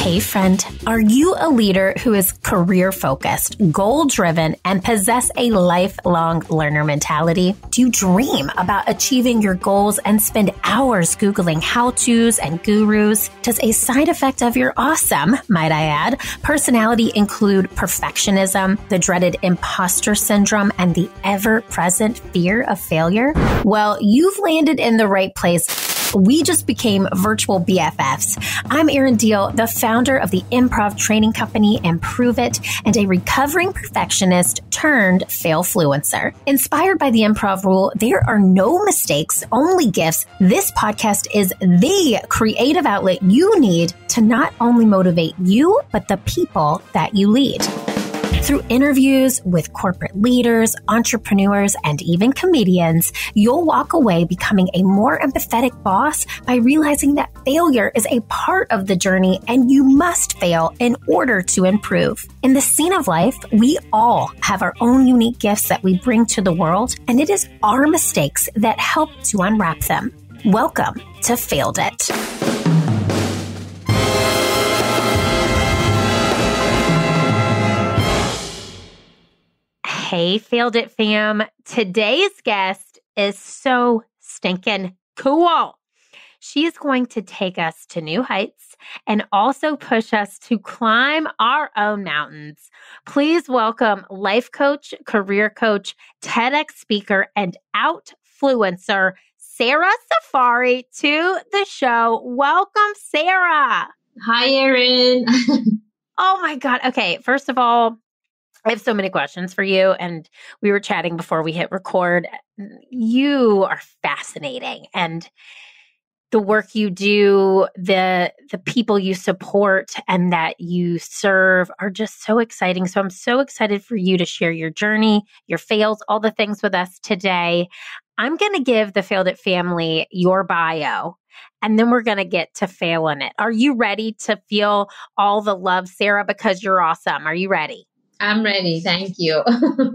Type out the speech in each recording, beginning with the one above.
Hey friend, are you a leader who is career-focused, goal-driven, and possess a lifelong learner mentality? Do you dream about achieving your goals and spend hours Googling how-tos and gurus? Does a side effect of your awesome, might I add, personality include perfectionism, the dreaded imposter syndrome, and the ever-present fear of failure? Well, you've landed in the right place. We just became virtual BFFs. I'm Erin Deal, the founder of the improv training company Improve It, and a recovering perfectionist turned failfluencer. Inspired by the improv rule, there are no mistakes, only gifts. This podcast is the creative outlet you need to not only motivate you, but the people that you lead. Through interviews with corporate leaders, entrepreneurs, and even comedians, you'll walk away becoming a more empathetic boss by realizing that failure is a part of the journey and you must fail in order to improve. In the scene of life, we all have our own unique gifts that we bring to the world, and it is our mistakes that help to unwrap them. Welcome to Failed It. Hey, Failed It fam. Today's guest is so stinking cool. She is going to take us to new heights and also push us to climb our own mountains. Please welcome life coach, career coach, TEDx speaker, and Outfluencer, Sara Safari, to the show. Welcome, Sara. Hi, Erin. Oh my God. Okay, first of all, I have so many questions for you, and we were chatting before we hit record. You are fascinating, and the work you do, the people you support and that you serve are just so exciting. So I'm so excited for you to share your journey, your fails, all the things with us today. I'm going to give the Failed It family your bio, and then we're going to get to failing it. Are you ready to feel all the love, Sara? Because you're awesome. Are you ready? I'm ready. Thank you.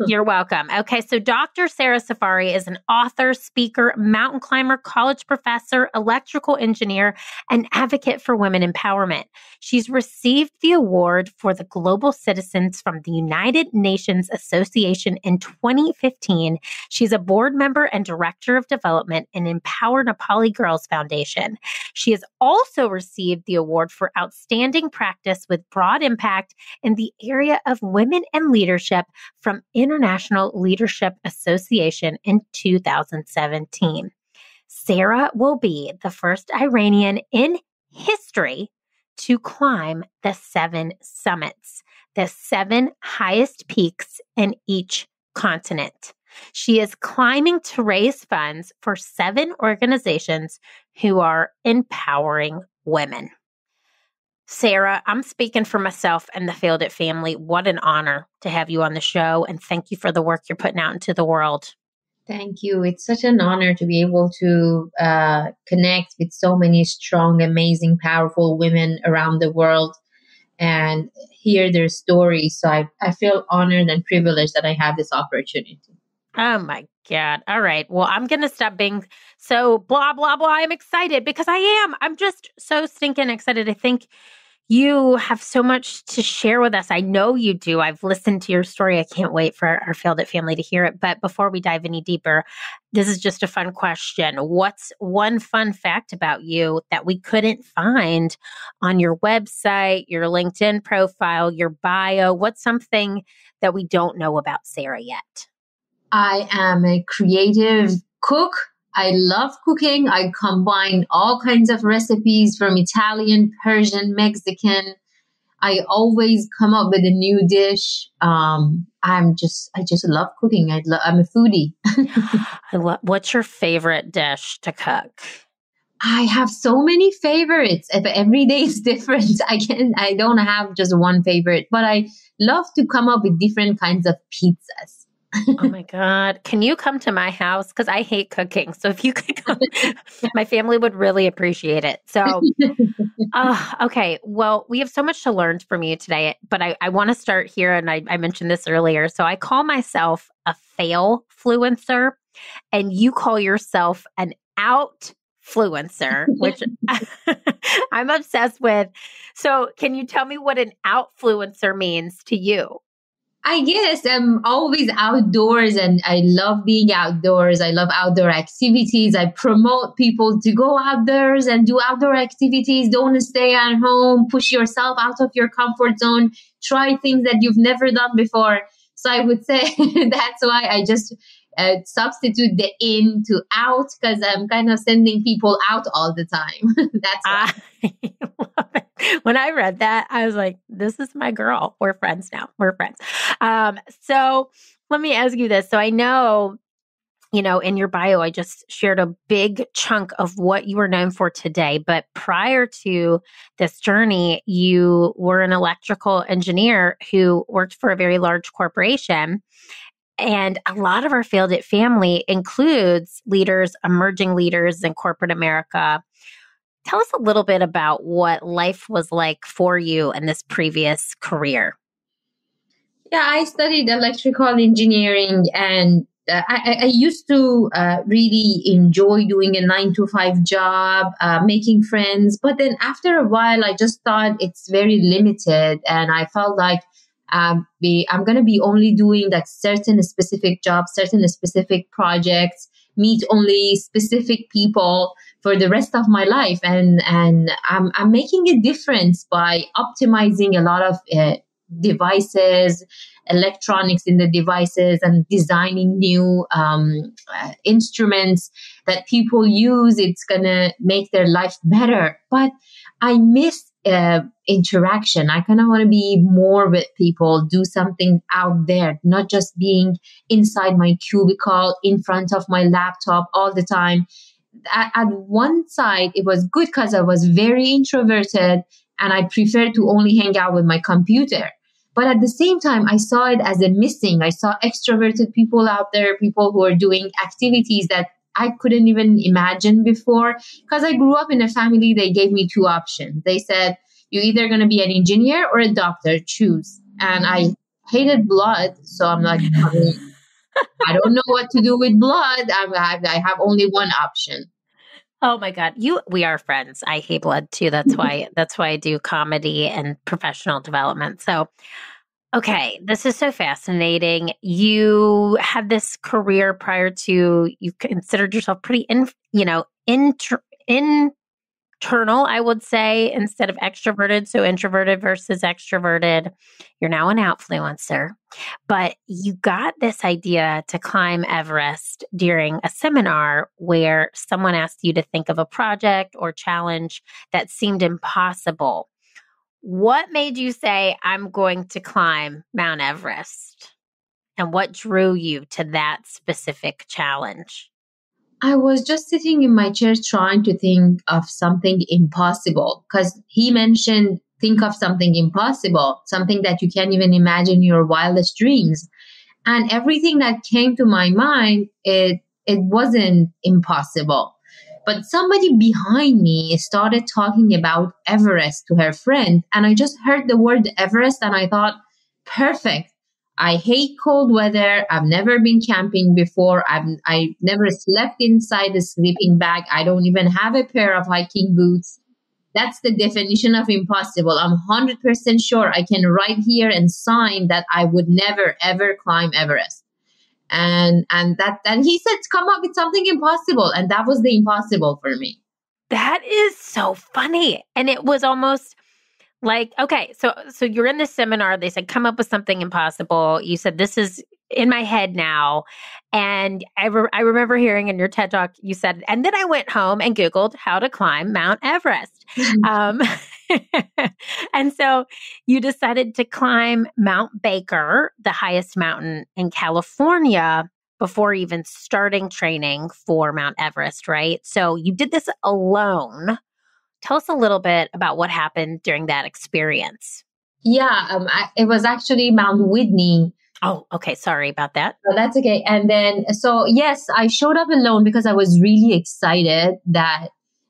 You're welcome. Okay, so Dr. Sara Safari is an author, speaker, mountain climber, college professor, electrical engineer, and advocate for women empowerment. She's received the award for the Global Citizens from the United Nations Association in 2015. She's a board member and director of development in Empower Nepali Girls Foundation. She has also received the award for outstanding practice with broad impact in the area of women and leadership from International Leadership Association in 2017. Sara will be the first Iranian in history to climb the 7 summits, the 7 highest peaks in each continent. She is climbing to raise funds for 7 organizations who are empowering women. Sara, I'm speaking for myself and the Failed It family. What an honor to have you on the show, and thank you for the work you're putting out into the world. Thank you. It's such an honor to be able to connect with so many strong, amazing, powerful women around the world and hear their stories. So I feel honored and privileged that I have this opportunity. Oh my God. All right. Well, I'm going to stop being so blah, blah, blah. I'm excited because I am. I'm just so stinking excited. I think you have so much to share with us. I know you do. I've listened to your story. I can't wait for our Failed It family to hear it. But before we dive any deeper, this is just a fun question. What's one fun fact about you that we couldn't find on your website, your LinkedIn profile, your bio? What's something that we don't know about Sara yet? I am a creative cook. I love cooking. I combine all kinds of recipes from Italian, Persian, Mexican. I always come up with a new dish. I just love cooking. I'm a foodie. What's your favorite dish to cook? I have so many favorites. Every day is different. I don't have just one favorite, but I love to come up with different kinds of pizzas. Oh my God. Can you come to my house? Because I hate cooking. So if you could come, my family would really appreciate it. So, okay. Well, we have so much to learn from you today, but I want to start here. And I mentioned this earlier. So I call myself a failfluencer, and you call yourself an outfluencer. Outfluencer, which I'm obsessed with. So can you tell me what an outfluencer means to you? I guess I'm always outdoors and I love being outdoors. I love outdoor activities. I promote people to go outdoors and do outdoor activities. Don't stay at home. Push yourself out of your comfort zone. Try things that you've never done before. So I would say that's why I just substitute the in to out because I'm kind of sending people out all the time. That's why. I love it. When I read that, I was like, this is my girl. We're friends now. We're friends. So let me ask you this. So I know, in your bio, I just shared a big chunk of what you were known for today. But prior to this journey, you were an electrical engineer who worked for a very large corporation. And a lot of our Failed It family includes leaders, emerging leaders in corporate America. Tell us a little bit about what life was like for you in this previous career. Yeah, I studied electrical engineering and I used to really enjoy doing a 9 to 5 job, making friends. But then after a while, I just thought it's very limited. And I felt like I'm going to be only doing that certain specific jobs, certain specific projects, meet only specific people for the rest of my life. And I'm making a difference by optimizing a lot of devices, electronics in the devices, and designing new instruments that people use. It's going to make their life better. But I miss interaction. I kind of want to be more with people, do something out there, not just being inside my cubicle in front of my laptop all the time. At one side, it was good because I was very introverted and I preferred to only hang out with my computer. But at the same time, I saw it as a missing. I saw extroverted people out there, people who are doing activities that I couldn't even imagine before. Because I grew up in a family, they gave me 2 options. They said, you're either going to be an engineer or a doctor, choose. And I hated blood. So I'm like, I don't know what to do with blood. I have only one option. Oh my God. We are friends. I hate blood too. That's why I do comedy and professional development. So, okay, this is so fascinating. You had this career prior to, you considered yourself pretty internal, I would say, instead of extroverted. So introverted versus extroverted. You're now an outfluencer, but you got this idea to climb Everest during a seminar where someone asked you to think of a project or challenge that seemed impossible. What made you say, I'm going to climb Mount Everest? And what drew you to that specific challenge? I was just sitting in my chair trying to think of something impossible because he mentioned think of something impossible, something that you can't even imagine in your wildest dreams. And everything that came to my mind, it wasn't impossible. But somebody behind me started talking about Everest to her friend. And I just heard the word Everest and I thought, perfect. I hate cold weather. I've never been camping before. I never slept inside a sleeping bag. I don't even have a pair of hiking boots. That's the definition of impossible. I'm 100% sure I can write here and sign that I would never, ever climb Everest. And that he said, come up with something impossible. And that was the impossible for me. That is so funny. And it was almost like, okay, so you're in this seminar. They said, come up with something impossible. You said, this is in my head now. And I remember hearing in your TED Talk, you said, and then I went home and Googled how to climb Mount Everest. And so you decided to climb Mount Baker, the highest mountain in California, before even starting training for Mount Everest, right? So you did this alone. Tell us a little bit about what happened during that experience. Yeah, it was actually Mount Whitney. Oh, okay. Sorry about that. So that's okay. And then, so yes, I showed up alone because I was really excited that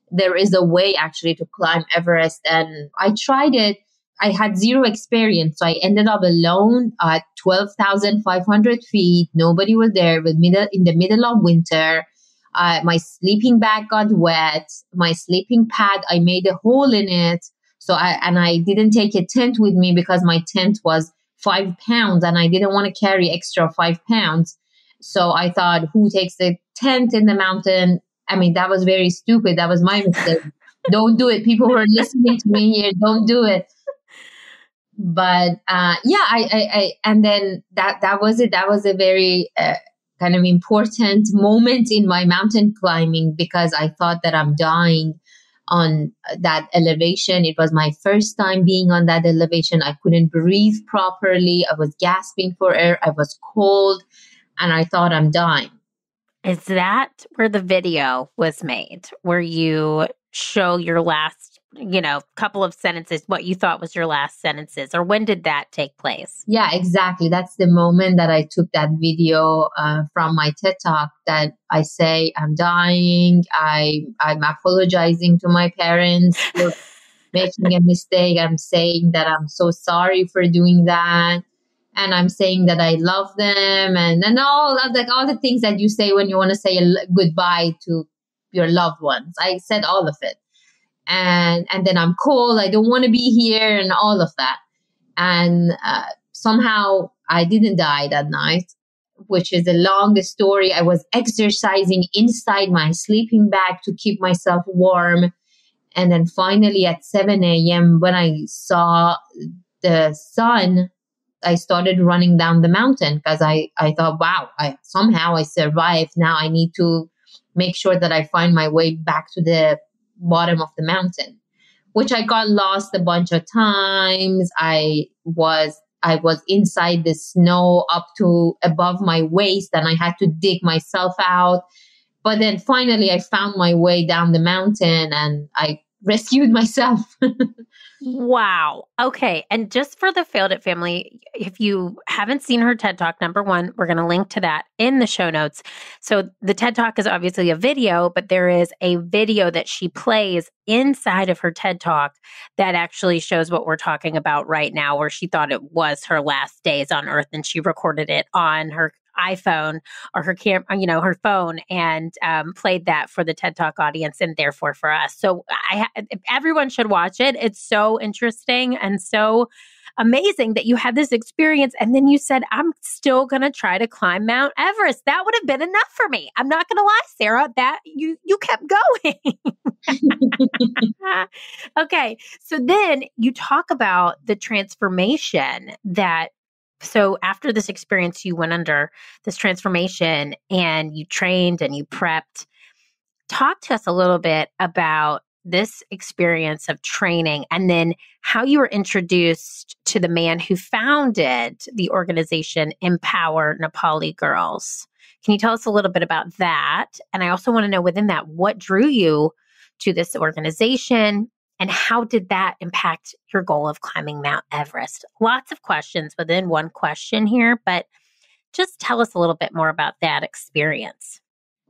there is a way actually to climb Everest. And I tried it. I had zero experience. So I ended up alone at 12,500 feet. Nobody was there in the middle of winter. My sleeping bag got wet. My sleeping pad, I made a hole in it. I didn't take a tent with me because my tent was 5 pounds and I didn't want to carry extra 5 pounds. So I thought, who takes a tent in the mountain? I mean, that was very stupid. That was my mistake. Don't do it. People who are listening to me here, don't do it. But and then that was it. That was a very kind of important moment in my mountain climbing because I thought that I'm dying on that elevation. It was my first time being on that elevation. I couldn't breathe properly. I was gasping for air. I was cold and I thought I'm dying. Is that where the video was made, where you show your last, couple of sentences, what you thought was your last sentences, or when did that take place? Yeah, exactly. That's the moment that I took that video from my TED Talk that I say, I'm dying. I'm apologizing to my parents for making a mistake. I'm saying that I'm so sorry for doing that. And I'm saying that I love them and all the things that you say when you want to say goodbye to your loved ones. I said all of it. And then I'm cold. I don't want to be here and all of that. And somehow I didn't die that night, which is a long story. I was exercising inside my sleeping bag to keep myself warm. And then finally at 7 a.m. when I saw the sun, I started running down the mountain because I thought, wow, somehow I survived. Now I need to make sure that I find my way back to the bottom of the mountain, which I got lost a bunch of times. I was inside the snow up to above my waist and I had to dig myself out. But then finally I found my way down the mountain and I rescued myself. Wow. Okay. And just for the Failed It family, if you haven't seen her TED Talk, number one, we're going to link to that in the show notes. So the TED Talk is obviously a video, but there is a video that she plays inside of her TED Talk that actually shows what we're talking about right now, where she thought it was her last days on Earth and she recorded it on her iPhone or her her phone, and played that for the TED Talk audience and therefore for us. So everyone should watch it. It's so interesting and so amazing that you had this experience. And then you said, I'm still going to try to climb Mount Everest. That would have been enough for me. I'm not going to lie, Sara, that you kept going. Okay. So then you talk about the transformation so after this experience, you went under this transformation and you trained and you prepped. Talk to us a little bit about this experience of training and then how you were introduced to the man who founded the organization Empower Nepali Girls. Can you tell us a little bit about that? And I also want to know within that, what drew you to this organization? And how did that impact your goal of climbing Mount Everest? Lots of questions within one question here, but just tell us a little bit more about that experience.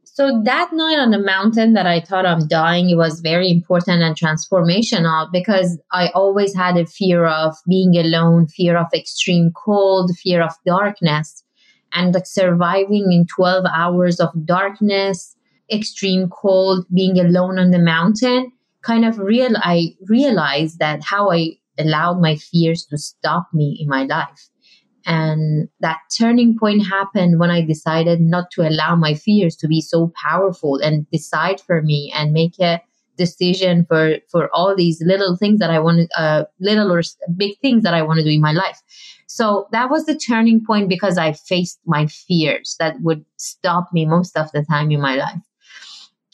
So that night on the mountain that I thought I'm dying, it was very important and transformational because I always had a fear of being alone, fear of extreme cold, fear of darkness, and surviving in 12 hours of darkness, extreme cold, being alone on the mountain. I realized that how I allowed my fears to stop me in my life. And that turning point happened when I decided not to allow my fears to be so powerful and decide for me and make a decision for all these little things that I want to, little or big things that I want to do in my life. So that was the turning point because I faced my fears that would stop me most of the time in my life.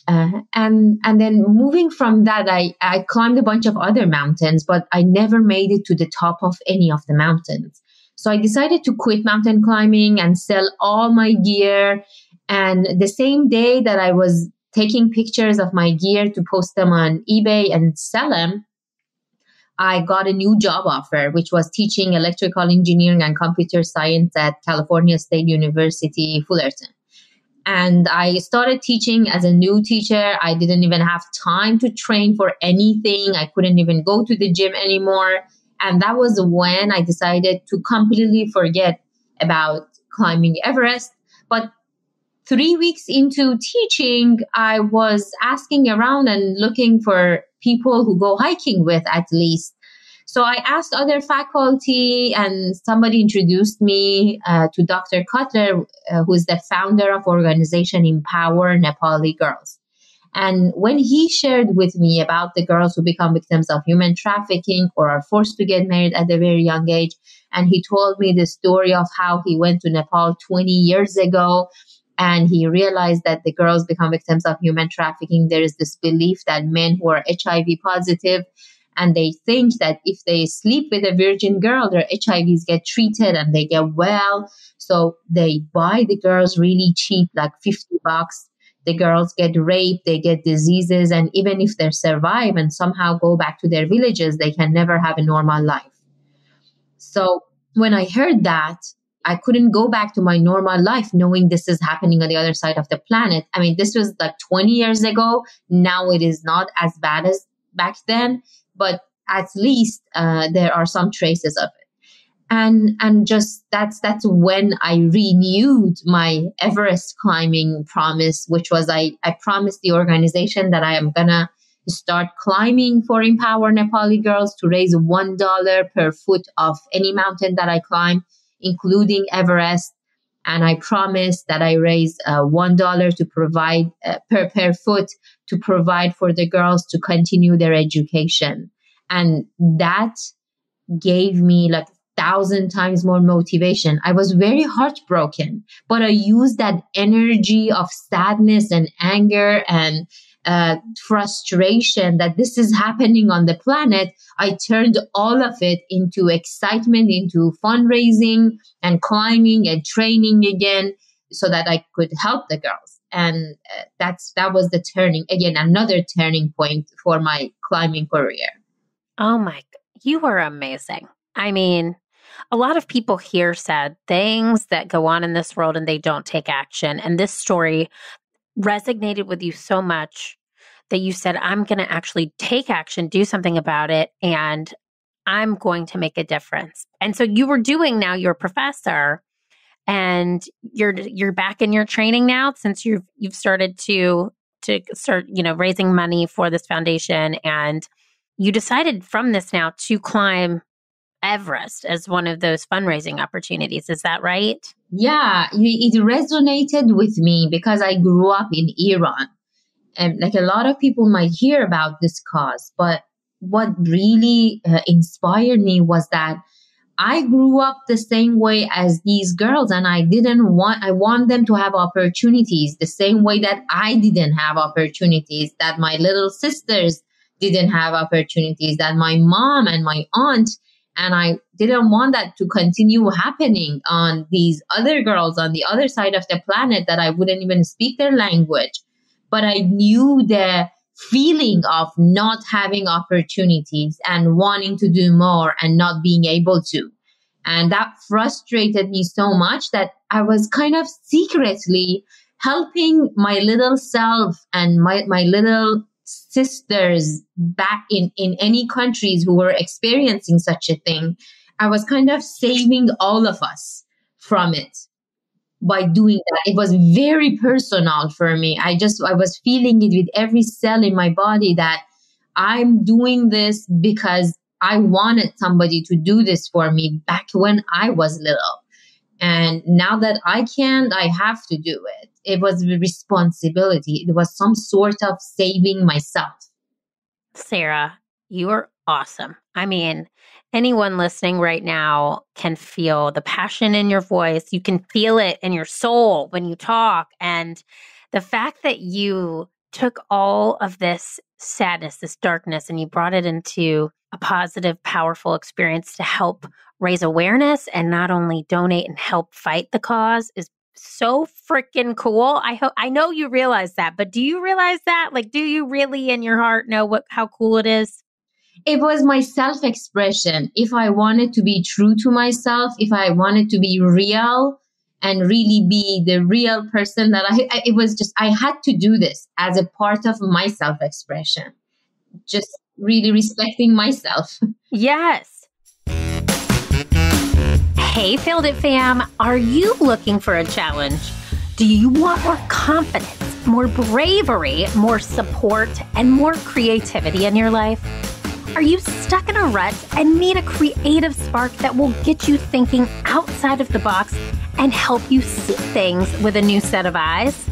And then moving from that, I climbed a bunch of other mountains, but I never made it to the top of any of the mountains. So I decided to quit mountain climbing and sell all my gear. And the same day that I was taking pictures of my gear to post them on eBay and sell them, I got a new job offer, which was teaching electrical engineering and computer science at California State University, Fullerton. And I started teaching as a new teacher. I didn't even have time to train for anything. I couldn't even go to the gym anymore. And that was when I decided to completely forget about climbing Everest. But 3 weeks into teaching, I was asking around and looking for people who go hiking with at least. So I asked other faculty, and somebody introduced me to Dr. Cutler, who is the founder of organization Empower Nepali Girls. And when he shared with me about the girls who become victims of human trafficking or are forced to get married at a very young age, and he told me the story of how he went to Nepal 20 years ago, and he realized that the girls become victims of human trafficking. There is this belief that men who are HIV positive, and they think that if they sleep with a virgin girl, their HIVs get treated and they get well. So they buy the girls really cheap, like $50. The girls get raped, they get diseases, and even if they survive and somehow go back to their villages, they can never have a normal life. So when I heard that, I couldn't go back to my normal life knowing this is happening on the other side of the planet. I mean, this was like 20 years ago. Now it is not as bad as back then, but at least there are some traces of it. And just that's when I renewed my Everest climbing promise, which was I promised the organization that I am gonna start climbing for Empower Nepali Girls to raise $1 per foot of any mountain that I climb, including Everest. And I promised that I raise $1 to provide per foot to provide for the girls to continue their education. And that gave me like 1,000 times more motivation. I was very heartbroken, but I used that energy of sadness and anger and frustration that this is happening on the planet. I turned all of it into excitement, into fundraising and climbing and training again so that I could help the girls. And that was another turning point for my climbing career. Oh my, you are amazing. I mean, a lot of people hear sad things that go on in this world and they don't take action. And this story resonated with you so much that you said, I'm going to actually take action, do something about it, and I'm going to make a difference. And so you were doing now, you're a professor, and you're back in your training now since you've started to start, raising money for this foundation. And you decided from this now to climb Everest as one of those fundraising opportunities. Is that right? Yeah, it resonated with me because I grew up in Iran. And like a lot of people might hear about this cause, but what really inspired me was that I grew up the same way as these girls, and I want them to have opportunities the same way that I didn't have opportunities, that my little sisters didn't have opportunities, that my mom and my aunt. And I didn't want that to continue happening on these other girls on the other side of the planet that I wouldn't even speak their language. But I knew the feeling of not having opportunities and wanting to do more and not being able to. And that frustrated me so much that I was kind of secretly helping my little self and my little sisters back in any countries who were experiencing such a thing. I was kind of saving all of us from it by doing that. It was very personal for me. I was feeling it with every cell in my body that I'm doing this because I wanted somebody to do this for me back when I was little. And now that I can't, I have to do it. It was a responsibility. It was some sort of saving myself. Sara, you are awesome. I mean, anyone listening right now can feel the passion in your voice. You can feel it in your soul when you talk. And the fact that you took all of this sadness, this darkness, and you brought it into a positive, powerful experience to help raise awareness and not only donate and help fight the cause is so freaking cool. I know you realize that, but do you realize that? Like, do you really in your heart know how cool it is? It was my self-expression. If I wanted to be true to myself, if I wanted to be real and really be the real person that I had to do this as a part of my self-expression. Just really respecting myself. Yes. Hey, Failed It fam, are you looking for a challenge? Do you want more confidence, more bravery, more support, and more creativity in your life? Are you stuck in a rut and need a creative spark that will get you thinking outside of the box and help you see things with a new set of eyes?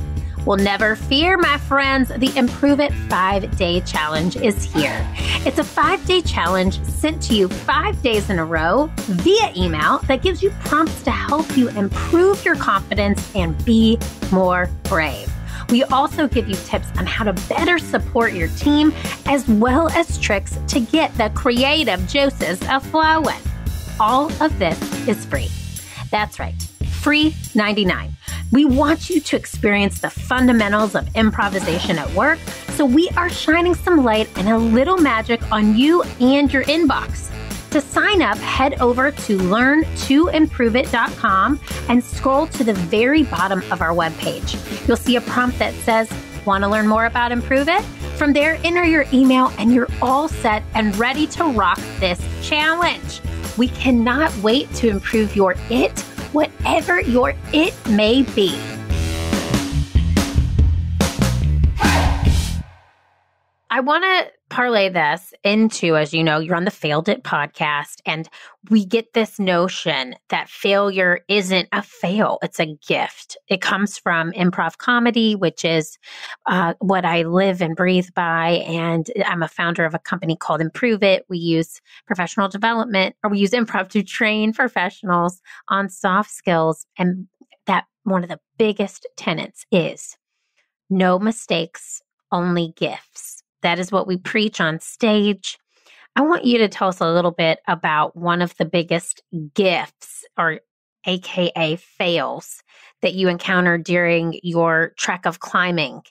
Well, never fear, my friends. The Improve It 5-Day Challenge is here. It's a 5-day challenge sent to you 5 days in a row via email that gives you prompts to help you improve your confidence and be more brave. We also give you tips on how to better support your team, as well as tricks to get the creative juices flowing. All of this is free. That's right, free 99. We want you to experience the fundamentals of improvisation at work, so we are shining some light and a little magic on you and your inbox. To sign up, head over to learntoimproveit.com and scroll to the very bottom of our webpage. You'll see a prompt that says, "Want to learn more about Improve It?" From there, enter your email and you're all set and ready to rock this challenge. We cannot wait to improve your it, whatever your it may be. I want to parlay this into, as you know, you're on the Failed It podcast, and we get this notion that failure isn't a fail, it's a gift. It comes from improv comedy, which is what I live and breathe by, and I'm a founder of a company called Improve It. We use professional development, or we use improv to train professionals on soft skills, and that one of the biggest tenets is no mistakes, only gifts. That is what we preach on stage. I want you to tell us a little bit about one of the biggest gifts, or AKA fails, that you encountered during your trek of climbing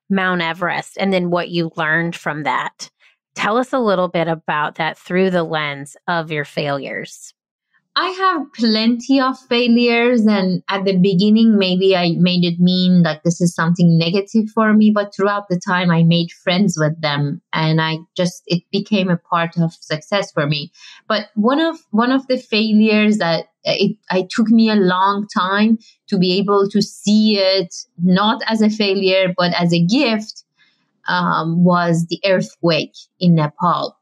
Mount Everest, and then what you learned from that. Tell us a little bit about that through the lens of your failures. I have plenty of failures, and at the beginning, maybe I made it mean like this is something negative for me, but throughout the time, I made friends with them, and it became a part of success for me. But one of the failures that it took me a long time to be able to see it not as a failure, but as a gift, was the earthquake in Nepal.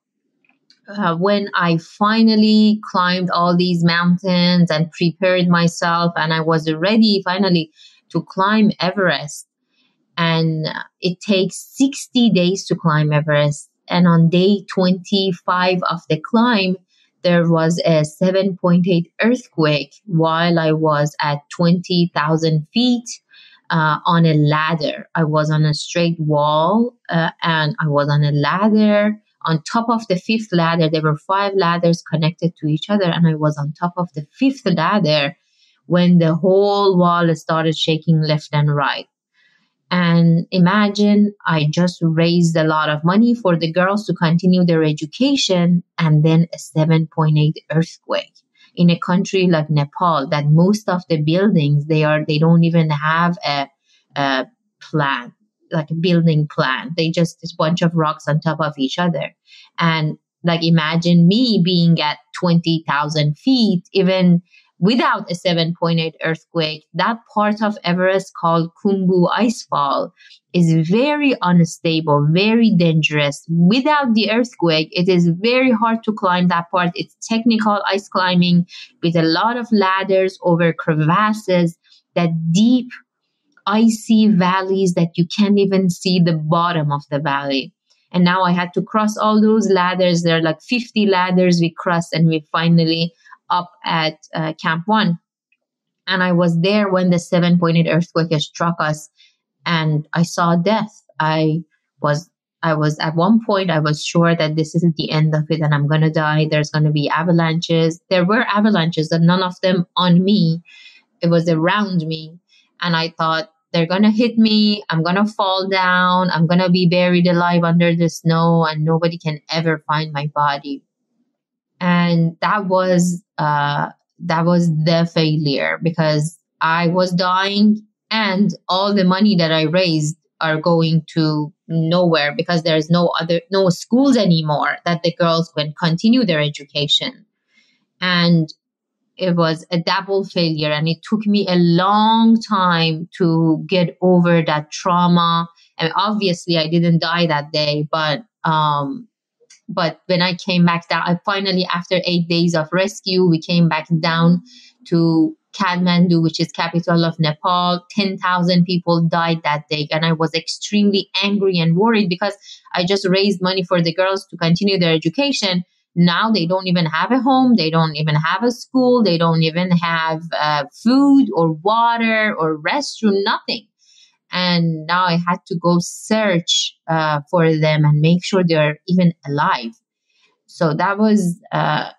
When I finally climbed all these mountains and prepared myself, and I was ready finally to climb Everest. And it takes 60 days to climb Everest. And on day 25 of the climb, there was a 7.8 earthquake while I was at 20,000 feet on a ladder. I was on a straight wall and I was on a ladder. On top of the fifth ladder, there were 5 ladders connected to each other, and I was on top of the 5th ladder when the whole wall started shaking left and right. And imagine I just raised a lot of money for the girls to continue their education, and then a 7.8 earthquake in a country like Nepal that most of the buildings, they don't even have a plan, like a building plan. They just a bunch of rocks on top of each other. And like imagine me being at 20,000 feet, even without a 7.8 earthquake. That part of Everest called Khumbu Icefall is very unstable, very dangerous. Without the earthquake, it is very hard to climb that part. It's technical ice climbing with a lot of ladders over crevasses, that deep icy valleys that you can't even see the bottom of the valley. And now I had to cross all those ladders. There are like 50 ladders we crossed, and we finally up at Camp 1. And I was there when the 7.8 earthquake struck us, and I saw death. I was at one point, I was sure that this isn't the end of it and I'm going to die. There's going to be avalanches. There were avalanches, and none of them on me. It was around me. And I thought, they're going to hit me. I'm going to fall down. I'm going to be buried alive under the snow, and nobody can ever find my body. And that was the failure, because I was dying and all the money that I raised are going to nowhere, because there's no schools anymore that the girls can continue their education. And it was a double failure, and it took me a long time to get over that trauma. And obviously I didn't die that day, but when I came back down, I finally, after 8 days of rescue, we came back down to Kathmandu, which is capital of Nepal. 10,000 people died that day. And I was extremely angry and worried because I just raised money for the girls to continue their education. Now they don't even have a home. They don't even have a school. They don't even have food or water or restroom, nothing. And now I had to go search for them and make sure they're even alive. So that was,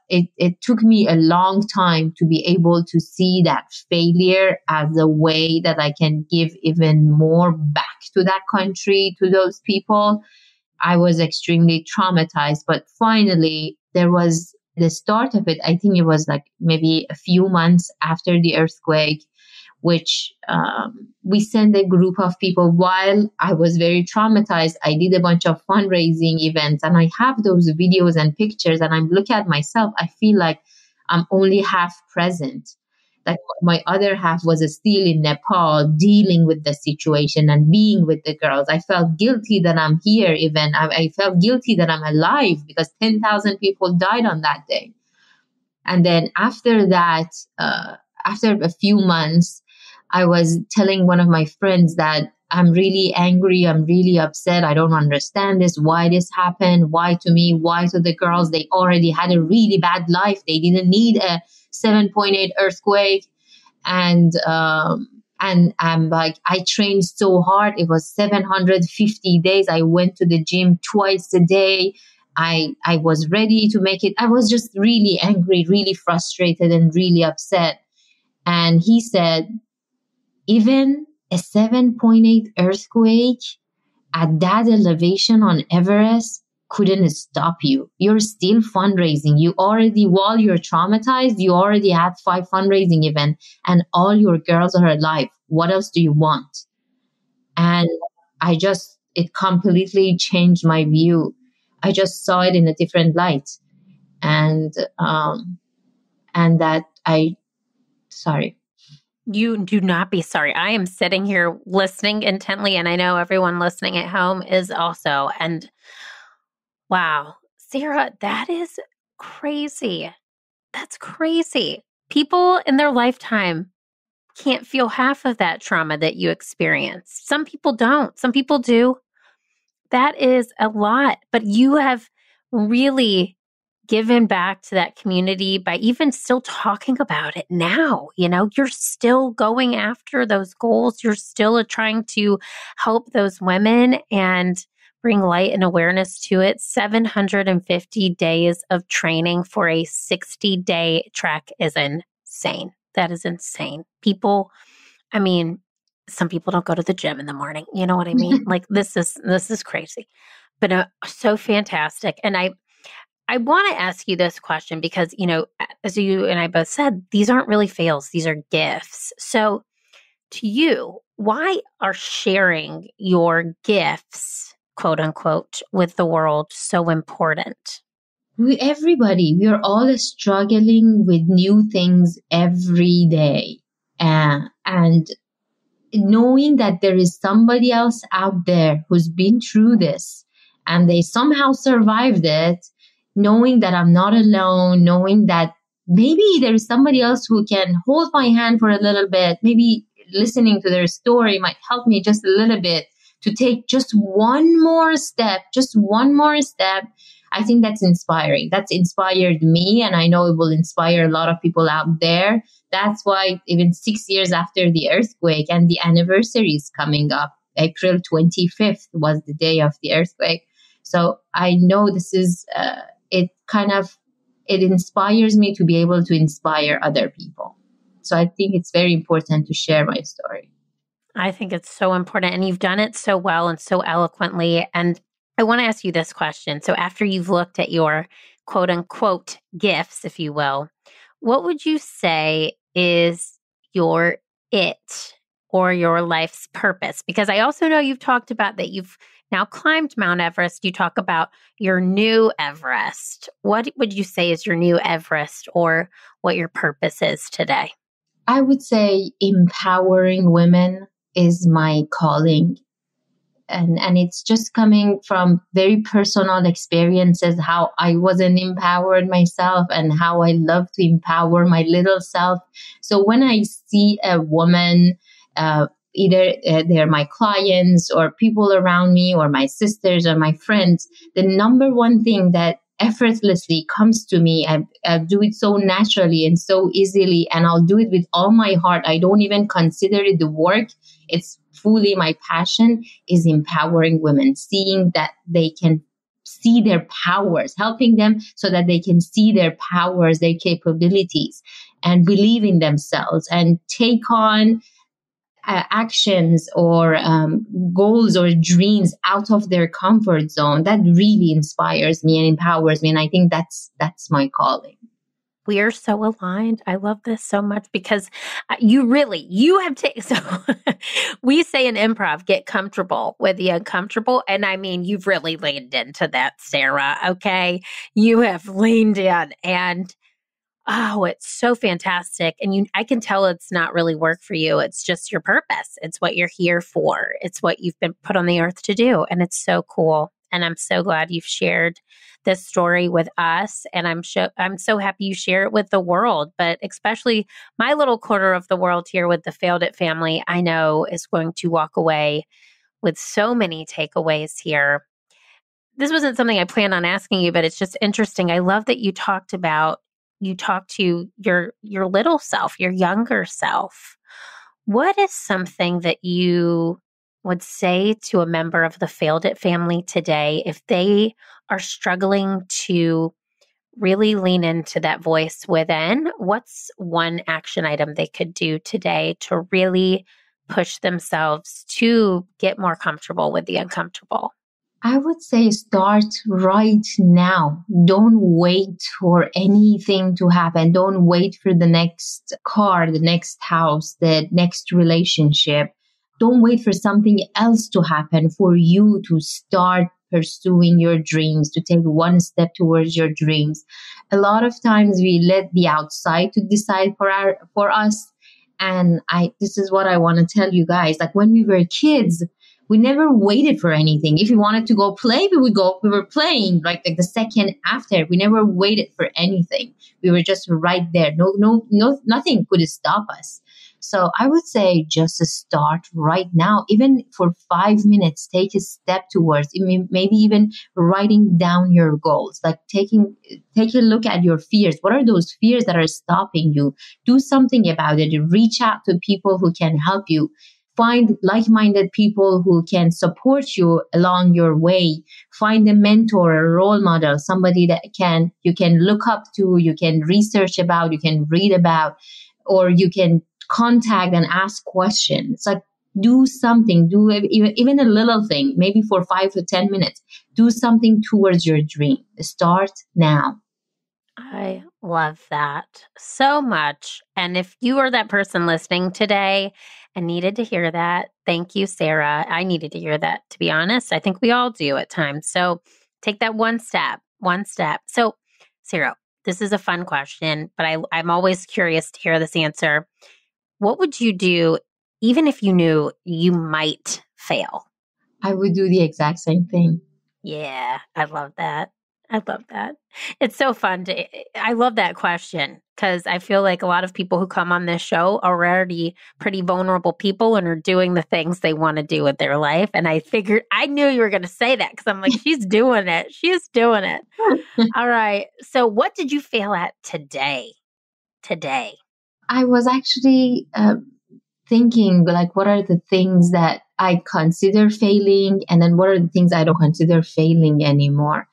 it took me a long time to be able to see that failure as a way that I can give even more back to that country, to those people. I was extremely traumatized, but finally there was the start of it. I think it was like maybe a few months after the earthquake, which we sent a group of people. While I was very traumatized, I did a bunch of fundraising events, and I have those videos and pictures, and I'm looking at myself, I feel like I'm only half present. Like my other half was still in Nepal dealing with the situation and being with the girls. I felt guilty that I'm here even. I felt guilty that I'm alive because 10,000 people died on that day. And then after that, after a few months, I was telling one of my friends that I'm really angry. I'm really upset. I don't understand this. Why this happened? Why to me? Why to the girls? They already had a really bad life. They didn't need a 7.8 earthquake. And I'm like, I trained so hard. It was 750 days. I went to the gym twice a day. I was ready to make it. I was just really angry, really frustrated, and really upset. And he said, even a 7.8 earthquake at that elevation on Everest couldn't stop you. You're still fundraising. You already, while you're traumatized, you already had 5 fundraising events and all your girls are alive. What else do you want? And it completely changed my view. I just saw it in a different light. And that sorry. You do not be sorry. I am sitting here listening intently, and I know everyone listening at home is also. And wow, Sara, that is crazy. That's crazy. People in their lifetime can't feel half of that trauma that you experienced. Some people don't. Some people do. That is a lot. But you have really given back to that community by even still talking about it now. You know, you're still going after those goals. You're still trying to help those women and bring light and awareness to it. 750 days of training for a 60-day trek is insane. That is insane. People, I mean, some people don't go to the gym in the morning. You know what I mean? Like this is crazy, but so fantastic. And I want to ask you this question because, you know, as you and I both said, these aren't really fails. These are gifts. So to you, why are sharing your gifts, quote unquote, with the world so important? We are all struggling with new things every day. And knowing that there is somebody else out there who's been through this and they somehow survived it, knowing that I'm not alone, knowing that maybe there is somebody else who can hold my hand for a little bit, maybe listening to their story might help me just a little bit to take just one more step. I think that's inspiring. That's inspired me, and I know it will inspire a lot of people out there. That's why even 6 years after the earthquake, and the anniversary is coming up, April 25th was the day of the earthquake. So I know this is, it inspires me to be able to inspire other people. So I think it's very important to share my story. I think it's so important, and you've done it so well and so eloquently. And I want to ask you this question. So after you've looked at your quote unquote gifts, if you will, what would you say is your it or your life's purpose? Because I also know you've talked about that you've now climbed Mount Everest. You talk about your new Everest. What would you say is your new Everest or what your purpose is today? I would say empowering women is my calling. And it's just coming from very personal experiences, how I wasn't empowered myself and how I love to empower my little self. So when I see a woman, either they're my clients or people around me or my sisters or my friends, the number one thing that effortlessly comes to me, I do it so naturally and so easily, and I'll do it with all my heart. I don't even consider it the work. It's fully my passion, is empowering women, seeing that they can see their powers, helping them so that they can see their powers, their capabilities, and believe in themselves and take on actions or goals or dreams out of their comfort zone. That really inspires me and empowers me. And I think that's my calling. We are so aligned. I love this so much because you have taken, so we say in improv, get comfortable with the uncomfortable. And I mean, you've really leaned into that, Sara. Okay. You have leaned in and oh, it's so fantastic. And I can tell it's not really work for you. It's just your purpose. It's what you're here for. It's what you've been put on the earth to do. And it's so cool. And I'm so glad you've shared this story with us. And I'm so happy you share it with the world, but especially my little quarter of the world here with the Failed It family, I know is going to walk away with so many takeaways here. This wasn't something I planned on asking you, but it's just interesting. I love that you talked to your little self, your younger self. What is something that you would say to a member of the Failed It family today if they are struggling to really lean into that voice within? What's one action item they could do today to really push themselves to get more comfortable with the uncomfortable? I would say start right now. Don't wait for anything to happen. Don't wait for the next car, the next house, the next relationship. Don't wait for something else to happen for you to start pursuing your dreams, to take one step towards your dreams. A lot of times we let the outside to decide for us. And this is what I want to tell you guys. Like when we were kids, we never waited for anything. If we wanted to go play, we would go. We were playing like the second after. We never waited for anything. We were just right there. No, nothing could stop us. So I would say just start right now. Even for 5 minutes, take a step towards it. Maybe even writing down your goals. Like take a look at your fears. What are those fears that are stopping you? Do something about it. Reach out to people who can help you. Find like-minded people who can support you along your way. Find a mentor, a role model, somebody that you can look up to, you can research about, you can read about, or you can contact and ask questions. Like do something, do even a little thing, maybe for 5 to 10 minutes. Do something towards your dream. Start now. I love that so much. And if you are that person listening today and needed to hear that, thank you, Sara. I needed to hear that, to be honest. I think we all do at times. So take that one step. So, Sara, this is a fun question, but I'm always curious to hear this answer. What would you do even if you knew you might fail? I would do the exact same thing. Yeah, I love that. It's so fun I love that question because I feel like a lot of people who come on this show are already pretty vulnerable people and are doing the things they want to do with their life. And I knew you were going to say that because I'm like, she's doing it. She's doing it. All right. So what did you fail at today? I was actually thinking like, what are the things that I consider failing? And then what are the things I don't consider failing anymore?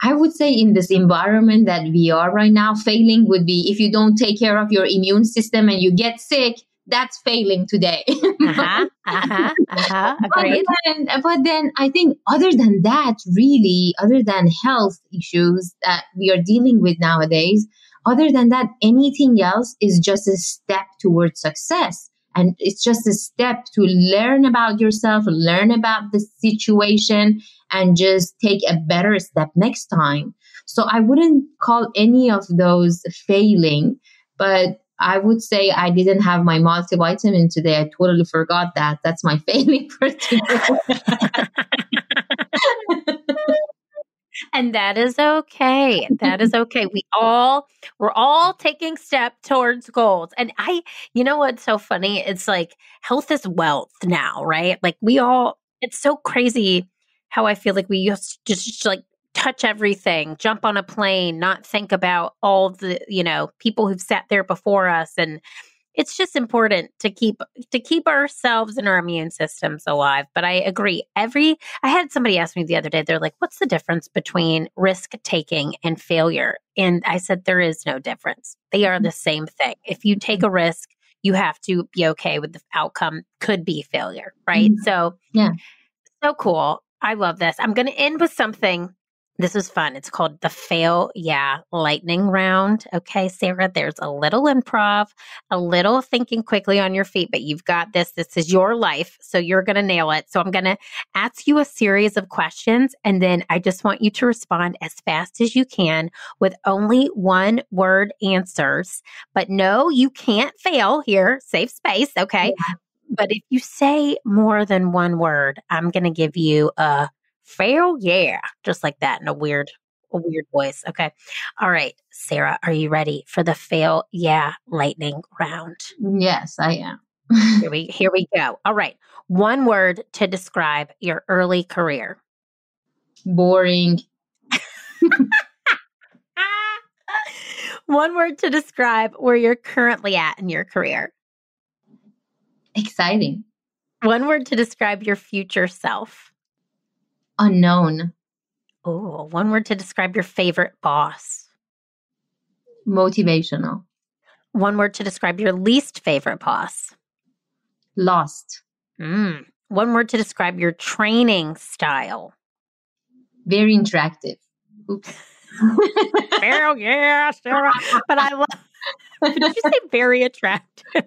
I would say in this environment that we are right now, failing would be if you don't take care of your immune system and you get sick, that's failing today. Agreed. But then I think other than that, really, other than health issues that we are dealing with nowadays, other than that, anything else is just a step towards success. And it's just a step to learn about yourself, learn about the situation, and just take a better step next time. So I wouldn't call any of those failing, but I would say I didn't have my multivitamin today. I totally forgot that. That's my failing for today. And that is okay. That is okay. We're all taking steps towards goals. And you know what's so funny? It's like health is wealth now, right? Like it's so crazy how I feel like we used to just like touch everything, jump on a plane, not think about all the, people who've sat there before us. And it's just important to keep ourselves and our immune systems alive. But I agree. I had somebody ask me the other day, they're like, what's the difference between risk taking and failure? And I said, there is no difference. They are the same thing. If you take a risk, you have to be okay with the outcome, could be failure, right? Mm-hmm. So, yeah. So cool. I love this. I'm going to end with something. This is fun. It's called the Fail Yeah Lightning Round. Okay, Sara, there's a little improv, a little thinking quickly on your feet, but you've got this. This is your life, so you're going to nail it. So I'm going to ask you a series of questions, and then I just want you to respond as fast as you can with only one word answers. But no, you can't fail here. Safe space, okay? Yeah. But if you say more than one word, I'm going to give you a fail, yeah, just like that in a weird voice. Okay. All right, Sara, are you ready for the fail, yeah, lightning round? Yes, I am. Here we go. All right. One word to describe your early career. Boring. One word to describe where you're currently at in your career. Exciting. One word to describe your future self. Unknown. Oh, one word to describe your favorite boss. Motivational. One word to describe your least favorite boss. Lost. One word to describe your training style. Very interactive. Oops. Very, yeah, Sara. But I love. Did you say very attractive?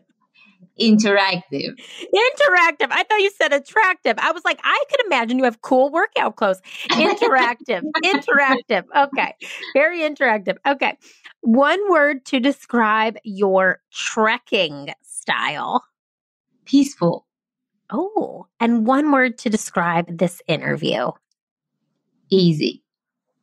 Interactive. Interactive. I thought you said attractive. I was like, I could imagine you have cool workout clothes. Interactive. Interactive. Okay. Very interactive. Okay. One word to describe your trekking style. Peaceful. Oh, and one word to describe this interview. Easy.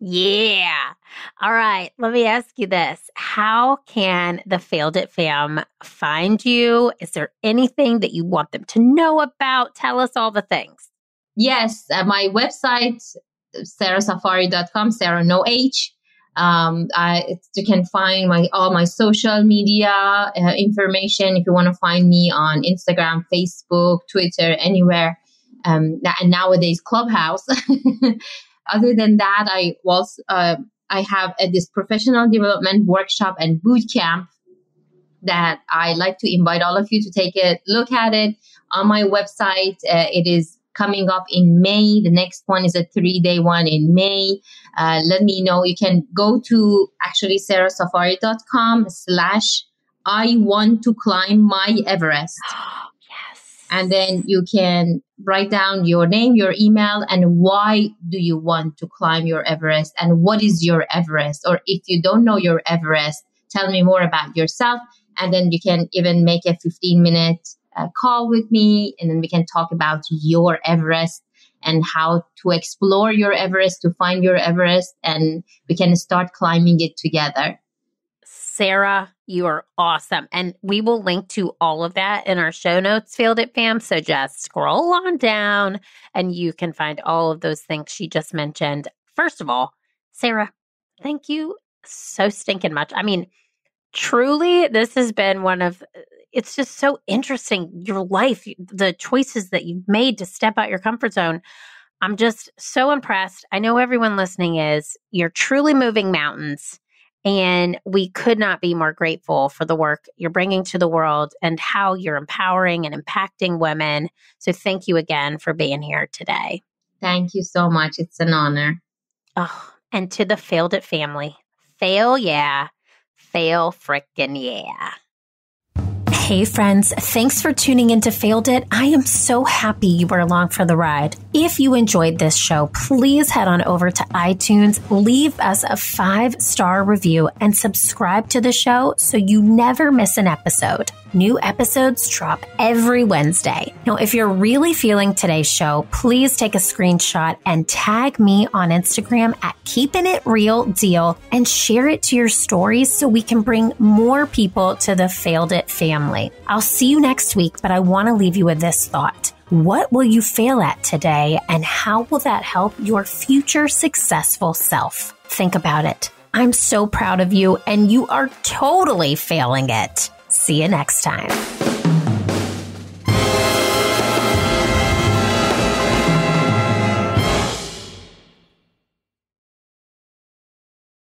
Yeah. All right. Let me ask you this. How can the Failed It fam find you? Is there anything that you want them to know about? Tell us all the things. Yes. My website, sarasafari.com, Sara, no H. You can find all my social media information if you want to find me on Instagram, Facebook, Twitter, anywhere. And nowadays, Clubhouse. Other than that, I have this professional development workshop and boot camp that I like to invite all of you to take a look at it on my website. It is coming up in May. The next one is a 3-day one in May. Let me know. You can go to actually sarasafari.com/I want to climb my Everest. And then you can write down your name, your email, and why do you want to climb your Everest and what is your Everest? Or if you don't know your Everest, tell me more about yourself. And then you can even make a 15-minute call with me. And then we can talk about your Everest and how to explore your Everest, to find your Everest. And we can start climbing it together. Sara, you are awesome. And we will link to all of that in our show notes, Failed It fam. So just scroll on down and you can find all of those things she just mentioned. First of all, Sara, thank you so stinking much. I mean, truly, this has been it's just so interesting, your life, the choices that you've made to step out your comfort zone. I'm just so impressed. I know everyone listening is. You're truly moving mountains. And we could not be more grateful for the work you're bringing to the world and how you're empowering and impacting women. So thank you again for being here today. Thank you so much. It's an honor. Oh, and to the Failed It family, fail, yeah. Fail frickin' yeah. Hey friends, thanks for tuning into Failed It. I am so happy you were along for the ride. If you enjoyed this show, please head on over to iTunes, leave us a 5-star review, and subscribe to the show so you never miss an episode. New episodes drop every Wednesday. Now, if you're really feeling today's show, please take a screenshot and tag me on Instagram at Keeping It Real Deal and share it to your stories so we can bring more people to the Failed It family. I'll see you next week, but I want to leave you with this thought. What will you fail at today, and how will that help your future successful self? Think about it. I'm so proud of you, and you are totally failing it. See you next time.